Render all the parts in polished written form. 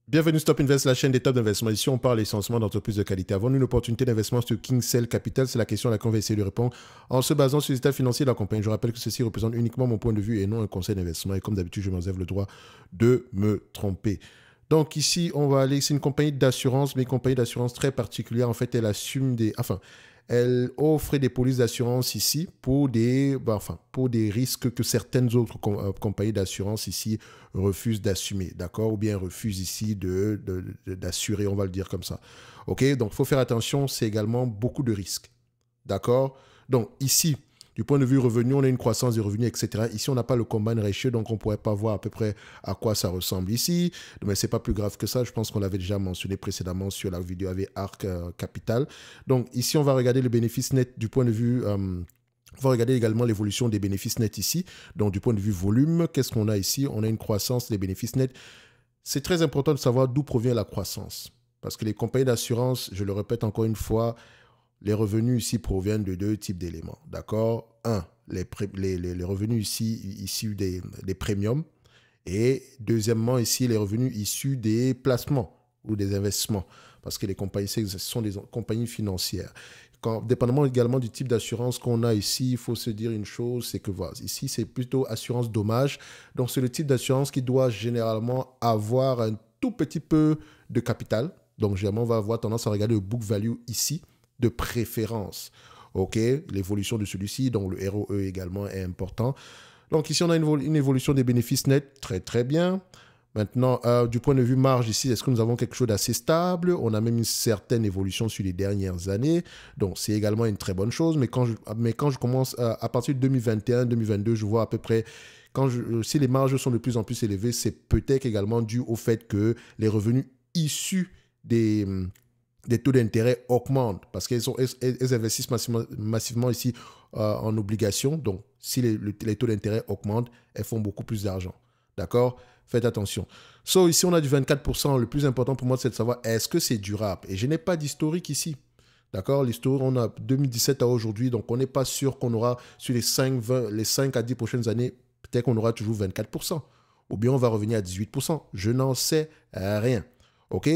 Bienvenue Stop Invest, la chaîne des top d'investissement. Ici, on parle essentiellement d'entreprises de qualité. Avons-nous une opportunité d'investissement sur KingCell Capital? C'est la question à laquelle on va essayer de répondre en se basant sur les états financiers de la compagnie. Je rappelle que ceci représente uniquement mon point de vue et non un conseil d'investissement. Et comme d'habitude, je me réserve le droit de me tromper. Donc ici, on va aller, c'est une compagnie d'assurance, mais une compagnie d'assurance très particulière. En fait, elle assume des... Enfin, elle offre des polices d'assurance ici pour pour des risques que certaines autres compagnies d'assurance ici refusent d'assumer, d'accord? Ou bien refusent ici d'assurer, on va le dire comme ça. OK? Donc, il faut faire attention, c'est également beaucoup de risques, d'accord? Donc, ici, du point de vue revenu, on a une croissance des revenus, etc. Ici, on n'a pas le combine ratio, donc on ne pourrait pas voir à peu près à quoi ça ressemble ici. Mais ce n'est pas plus grave que ça. Je pense qu'on l'avait déjà mentionné précédemment sur la vidéo avec Arc Capital. Donc ici, on va regarder le bénéfice net du point de vue... on va regarder également l'évolution des bénéfices nets ici. Donc du point de vue volume, qu'est-ce qu'on a ici? On a une croissance des bénéfices nets. C'est très important de savoir d'où provient la croissance. Parce que les compagnies d'assurance, je le répète encore une fois, les revenus ici proviennent de deux types d'éléments. D'accord? Un, les revenus ici issus des premiums. Et deuxièmement, ici, les revenus issus des placements ou des investissements. Parce que les compagnies, ce sont des compagnies financières. Dépendamment également du type d'assurance qu'on a ici, il faut se dire une chose, c'est que voilà, ici, c'est plutôt assurance dommage. Donc, c'est le type d'assurance qui doit généralement avoir un tout petit peu de capital. Donc, généralement, on va avoir tendance à regarder le book value ici, de préférence. OK, l'évolution de celui-ci, donc le ROE également est important. Donc ici, on a une évolution des bénéfices nets, très très bien. Maintenant, du point de vue marge ici, est-ce que nous avons quelque chose d'assez stable? On a même une certaine évolution sur les dernières années. Donc, c'est également une très bonne chose. Mais quand je commence à partir de 2021-2022, je vois à peu près, si les marges sont de plus en plus élevées, c'est peut-être également dû au fait que les revenus issus des taux d'intérêt augmentent parce qu'elles investissent massivement ici en obligations. Donc, si les taux d'intérêt augmentent, elles font beaucoup plus d'argent. D'accord? Faites attention. So, ici, on a du 24%. Le plus important pour moi, c'est de savoir est-ce que c'est durable. Et je n'ai pas d'historique ici. D'accord? L'historique, on a 2017 à aujourd'hui. Donc, on n'est pas sûr qu'on aura sur les 5 à 10 prochaines années, peut-être qu'on aura toujours 24%. Ou bien on va revenir à 18%. Je n'en sais rien. OK?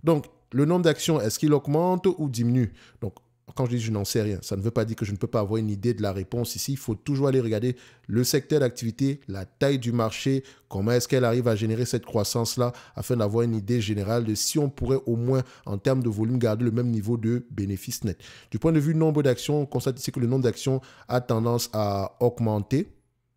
Donc, le nombre d'actions, est-ce qu'il augmente ou diminue? Donc, quand je dis je n'en sais rien, ça ne veut pas dire que je ne peux pas avoir une idée de la réponse ici. Il faut toujours aller regarder le secteur d'activité, la taille du marché, comment est-ce qu'elle arrive à générer cette croissance-là, afin d'avoir une idée générale de si on pourrait au moins, en termes de volume, garder le même niveau de bénéfice net. Du point de vue nombre d'actions, on constate ici que le nombre d'actions a tendance à augmenter.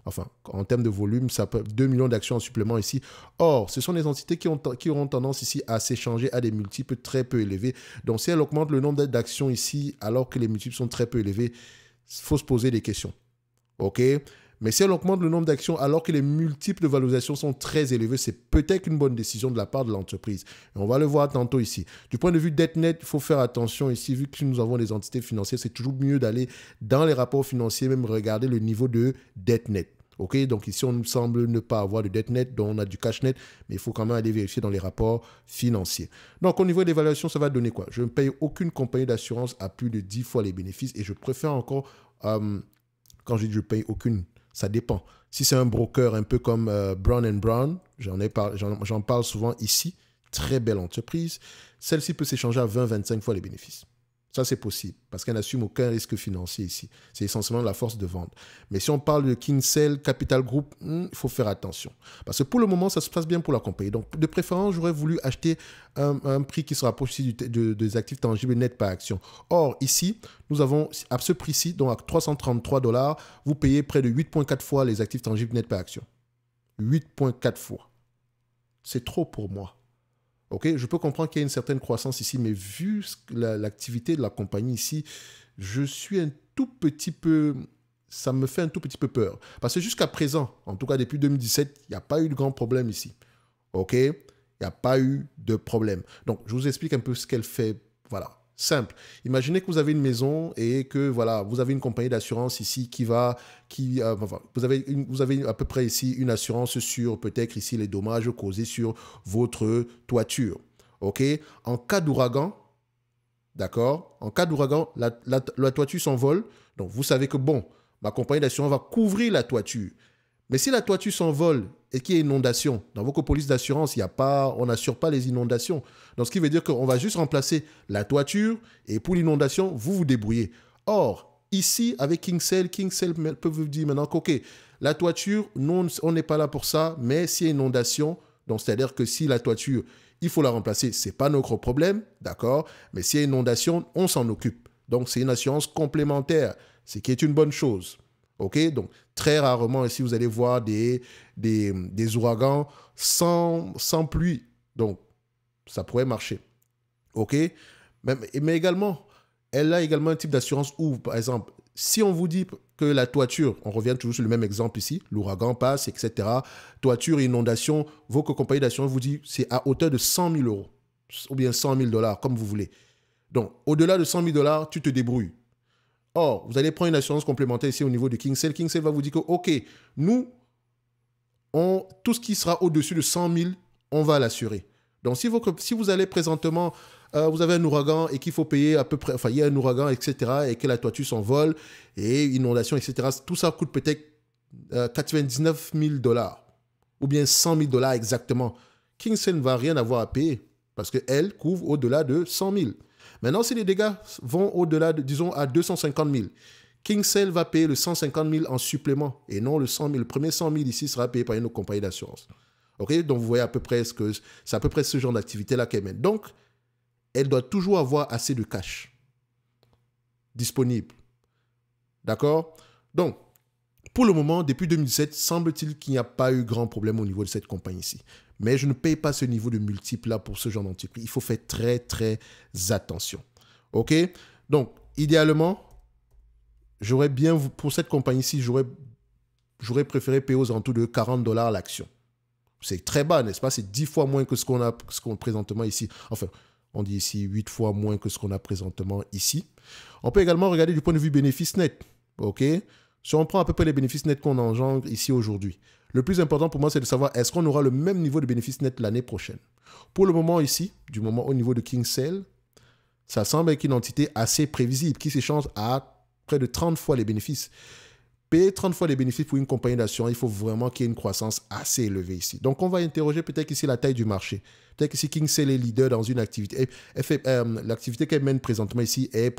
Enfin, en termes de volume, ça peut 2 millions d'actions en supplément ici. Or, ce sont des entités qui auront tendance ici à s'échanger à des multiples très peu élevés. Donc, si elles augmentent le nombre d'actions ici, alors que les multiples sont très peu élevés, il faut se poser des questions. OK? Mais si elle augmente le nombre d'actions alors que les multiples de valorisation sont très élevés, c'est peut-être une bonne décision de la part de l'entreprise. Et on va le voir tantôt ici. Du point de vue dette nette, il faut faire attention ici, vu que nous avons des entités financières, c'est toujours mieux d'aller dans les rapports financiers, même regarder le niveau de dette nette. OK, donc ici, on nous semble ne pas avoir de dette nette, donc on a du cash net, mais il faut quand même aller vérifier dans les rapports financiers. Donc, au niveau de l'évaluation, ça va donner quoi? Je ne paye aucune compagnie d'assurance à plus de 10 fois les bénéfices et je préfère encore, quand je dis je paye aucune, ça dépend. Si c'est un broker un peu comme Brown & Brown, j'en parle souvent ici, très belle entreprise, celle-ci peut s'échanger à 20-25 fois les bénéfices. Ça, c'est possible parce qu'elle n'assume aucun risque financier ici. C'est essentiellement la force de vente. Mais si on parle de KingCell Capital Group, il faut faire attention. Parce que pour le moment, ça se passe bien pour la compagnie. Donc, de préférence, j'aurais voulu acheter un prix qui se rapproche ici des actifs tangibles nets par action. Or, ici, nous avons à ce prix-ci, donc à 333 $, vous payez près de 8,4 fois les actifs tangibles nets par action. 8,4 fois. C'est trop pour moi. Ok, je peux comprendre qu'il y a une certaine croissance ici, mais vu l'activité de la compagnie ici, je suis un tout petit peu... Ça me fait un tout petit peu peur. Parce que jusqu'à présent, en tout cas depuis 2017, il n'y a pas eu de grand problème ici. Ok, il n'y a pas eu de problème. Donc, je vous explique un peu ce qu'elle fait. Voilà. Simple. Imaginez que vous avez une maison et que voilà, vous avez une compagnie d'assurance ici vous avez à peu près ici une assurance sur peut-être ici les dommages causés sur votre toiture. OK? En cas d'ouragan, d'accord? En cas d'ouragan, la toiture s'envole. Donc vous savez que bon, ma compagnie d'assurance va couvrir la toiture. Mais si la toiture s'envole et qu'il y a inondation, dans votre police d'assurance, on n'assure pas les inondations. Donc, ce qui veut dire qu'on va juste remplacer la toiture et pour l'inondation, vous vous débrouillez. Or, ici, avec KingsSale peut vous dire maintenant que, OK, la toiture, non, on n'est pas là pour ça, mais s'il y a inondation, donc c'est-à-dire que si la toiture, il faut la remplacer, ce n'est pas notre problème, d'accord? Mais s'il y a inondation, on s'en occupe. Donc, c'est une assurance complémentaire, ce qui est une bonne chose. OK? Donc, très rarement, ici, vous allez voir des ouragans sans pluie. Donc, ça pourrait marcher. OK? Mais également, elle a également un type d'assurance où, par exemple, si on vous dit que la toiture, on revient toujours sur le même exemple ici, l'ouragan passe, etc. Toiture, inondation, vos compagnies d'assurance vous disent c'est à hauteur de 100 000 euros ou bien 100 000 $, comme vous voulez. Donc, au-delà de 100 000 $, tu te débrouilles. Or, vous allez prendre une assurance complémentaire ici au niveau de KingsSale. KingsSale va vous dire que, OK, nous, tout ce qui sera au-dessus de 100 000, on va l'assurer. Donc, si vous allez présentement, vous avez un ouragan et qu'il faut payer à peu près, enfin, il y a un ouragan, etc., et que la toiture s'envole, et inondation, etc., tout ça coûte peut-être 99 000 $, ou bien 100 000 $ exactement. KingsSale ne va rien avoir à payer, parce qu'elle couvre au-delà de 100 000. Maintenant, si les dégâts vont au-delà, disons, à 250 000, KingsSale va payer le 150 000 en supplément et non le 100 000. Le premier 100 000 ici sera payé par une compagnie d'assurance. OK? Donc, vous voyez à peu près c'est à peu près ce genre d'activité-là qu'elle mène. Donc, elle doit toujours avoir assez de cash disponible. D'accord? Donc, pour le moment, depuis 2017, semble-t-il qu'il n'y a pas eu grand problème au niveau de cette compagnie-ci. Mais je ne paye pas ce niveau de multiple-là pour ce genre d'entreprise. Il faut faire très, très attention. OK? Donc, idéalement, pour cette compagnie-ci, j'aurais préféré payer aux alentours de 40 $ l'action. C'est très bas, n'est-ce pas? C'est 10 fois moins que ce qu'on a présentement ici. Enfin, on dit ici 8 fois moins que ce qu'on a présentement ici. On peut également regarder du point de vue bénéfice net. OK? Si on prend à peu près les bénéfices nets qu'on engendre ici aujourd'hui, le plus important pour moi, c'est de savoir est-ce qu'on aura le même niveau de bénéfice net l'année prochaine. Pour le moment ici, du moment au niveau de KingsSale, ça semble être une entité assez prévisible qui s'échange à près de 30 fois les bénéfices. Payer 30 fois les bénéfices pour une compagnie d'assurance, il faut vraiment qu'il y ait une croissance assez élevée ici. Donc, on va interroger peut-être ici la taille du marché. Peut-être que si KingsSale est leader dans une activité, l'activité qu'elle mène présentement ici est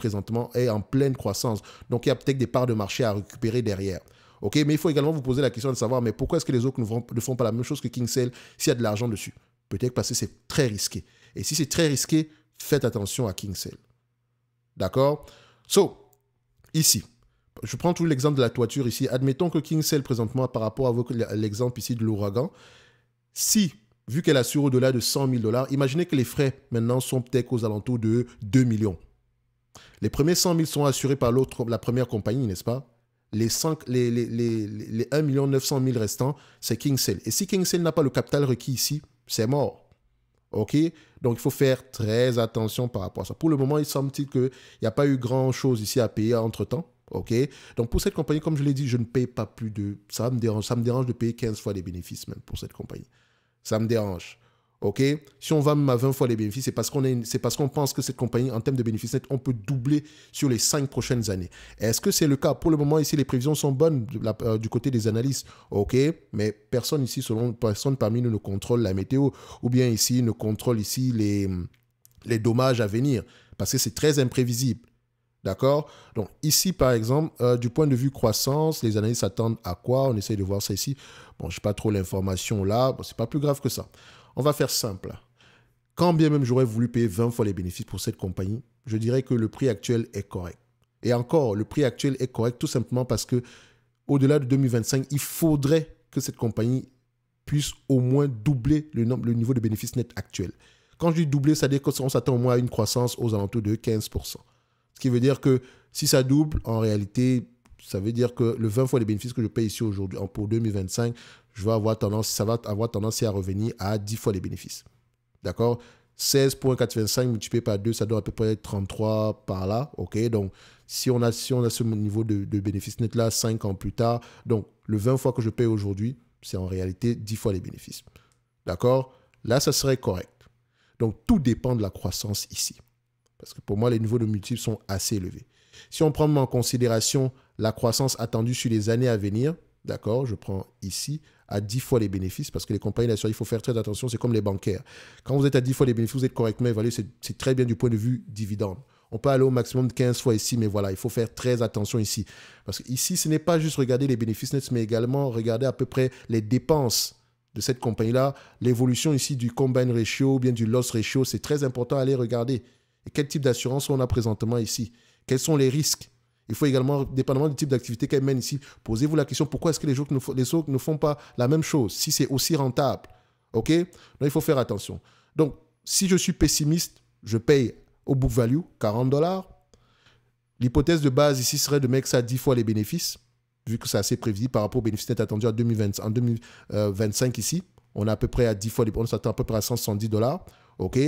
en pleine croissance. Donc, il y a peut-être des parts de marché à récupérer derrière. OK? Mais il faut également vous poser la question de savoir, mais pourquoi est-ce que les autres ne font pas la même chose que KingsSale s'il y a de l'argent dessus? Peut-être parce que c'est très risqué. Et si c'est très risqué, faites attention à KingsSale. D'accord? So, ici, je prends tout l'exemple de la toiture ici. Admettons que KingsSale, présentement, par rapport à l'exemple ici de l'ouragan, vu qu'elle assure au-delà de 100 000 $, imaginez que les frais maintenant sont peut-être aux alentours de 2 millions. Les premiers 100 000 sont assurés par la première compagnie, n'est-ce pas? Les 1 900 000 restants, c'est KingsSale. Et si KingsSale n'a pas le capital requis ici, c'est mort. OK? Donc, il faut faire très attention par rapport à ça. Pour le moment, il semble-t-il qu'il n'y a pas eu grand-chose ici à payer entre-temps. OK? Donc, pour cette compagnie, comme je l'ai dit, je ne paye pas plus de... Ça me dérange de payer 15 fois les bénéfices même pour cette compagnie. Ça me dérange. OK? Si on va même à 20 fois les bénéfices, c'est parce qu'on pense que cette compagnie, en termes de bénéfices nets, on peut doubler sur les 5 prochaines années. Est-ce que c'est le cas? Pour le moment, ici, les prévisions sont bonnes du côté des analystes. OK? Mais personne ici, personne parmi nous ne contrôle la météo ou bien ici ne contrôle ici les dommages à venir parce que c'est très imprévisible. D'accord? Donc ici, par exemple, du point de vue croissance, les analystes s'attendent à quoi? On essaye de voir ça ici. Bon, je n'ai pas trop l'information là. Bon, ce n'est pas plus grave que ça. On va faire simple. Quand bien même j'aurais voulu payer 20 fois les bénéfices pour cette compagnie, je dirais que le prix actuel est correct. Et encore, le prix actuel est correct tout simplement parce que au-delà de 2025, il faudrait que cette compagnie puisse au moins doubler le niveau de bénéfices net actuel. Quand je dis doubler, ça veut dire qu'on s'attend au moins à une croissance aux alentours de 15%. Ce qui veut dire que si ça double, en réalité, ça veut dire que le 20 fois les bénéfices que je paye ici aujourd'hui pour 2025, ça va avoir tendance à revenir à 10 fois les bénéfices. D'accord? 16,85 multiplié par 2, ça doit à peu près être 33 par là. OK? Donc, si on a ce niveau de bénéfice net là, 5 ans plus tard, donc le 20 fois que je paye aujourd'hui, c'est en réalité 10 fois les bénéfices. D'accord? Là, ça serait correct. Donc, tout dépend de la croissance ici. Parce que pour moi, les niveaux de multiples sont assez élevés. Si on prend en considération la croissance attendue sur les années à venir, d'accord, je prends ici, à 10 fois les bénéfices, parce que les compagnies d'assurance, il faut faire très attention, c'est comme les bancaires. Quand vous êtes à 10 fois les bénéfices, vous êtes correctement évalué, c'est très bien du point de vue dividende. On peut aller au maximum de 15 fois ici, mais voilà, il faut faire très attention ici. Parce qu'ici, ce n'est pas juste regarder les bénéfices nets, mais également regarder à peu près les dépenses de cette compagnie-là. L'évolution ici du combine ratio ou bien du loss ratio, c'est très important à aller regarder. Et quel type d'assurance on a présentement ici? Quels sont les risques? Il faut également, dépendamment du type d'activité qu'elle mène ici, posez-vous la question, pourquoi est-ce que les autres ne font pas la même chose, si c'est aussi rentable? OK? Donc, il faut faire attention. Donc, si je suis pessimiste, je paye au book value, 40 $. L'hypothèse de base ici serait de mettre ça à 10 fois les bénéfices, vu que c'est assez prévisible par rapport aux bénéfices nets attendus en 2025 ici. On est à peu près à 10 fois, on s'attend à peu près à 170 $. OK?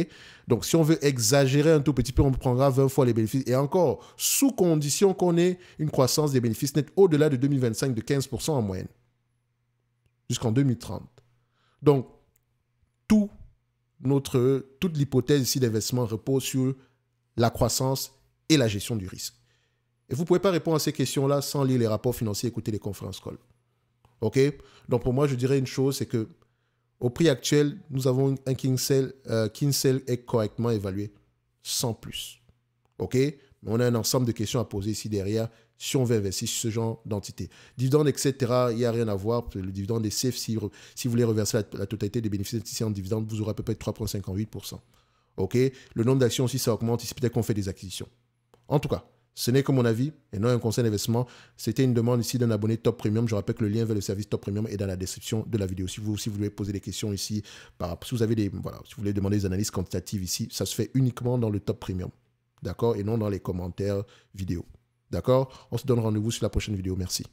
Donc, si on veut exagérer un tout petit peu, on prendra 20 fois les bénéfices. Et encore, sous condition qu'on ait une croissance des bénéfices nets au-delà de 2025 de 15% en moyenne, jusqu'en 2030. Donc, toute l'hypothèse ici d'investissement repose sur la croissance et la gestion du risque. Et vous ne pouvez pas répondre à ces questions-là sans lire les rapports financiers et écouter les conférences call. OK? Donc, pour moi, je dirais une chose, c'est que au prix actuel, nous avons un Kinsale est correctement évalué, sans plus. OK? Mais on a un ensemble de questions à poser ici derrière si on veut investir sur ce genre d'entité. Dividende, etc., il n'y a rien à voir. Le dividende est safe. Si vous voulez reverser la totalité des bénéfices ici en dividende, vous aurez à peu près 3,58%. OK? Le nombre d'actions aussi, ça augmente ici, peut-être qu'on fait des acquisitions. En tout cas, ce n'est que mon avis et non un conseil d'investissement. C'était une demande ici d'un abonné Top Premium. Je rappelle que le lien vers le service Top Premium est dans la description de la vidéo. Si vous voulez poser des questions ici, si vous voulez demander des analyses quantitatives ici, ça se fait uniquement dans le Top Premium. D'accord? Et non dans les commentaires vidéo. D'accord? On se donne rendez-vous sur la prochaine vidéo. Merci.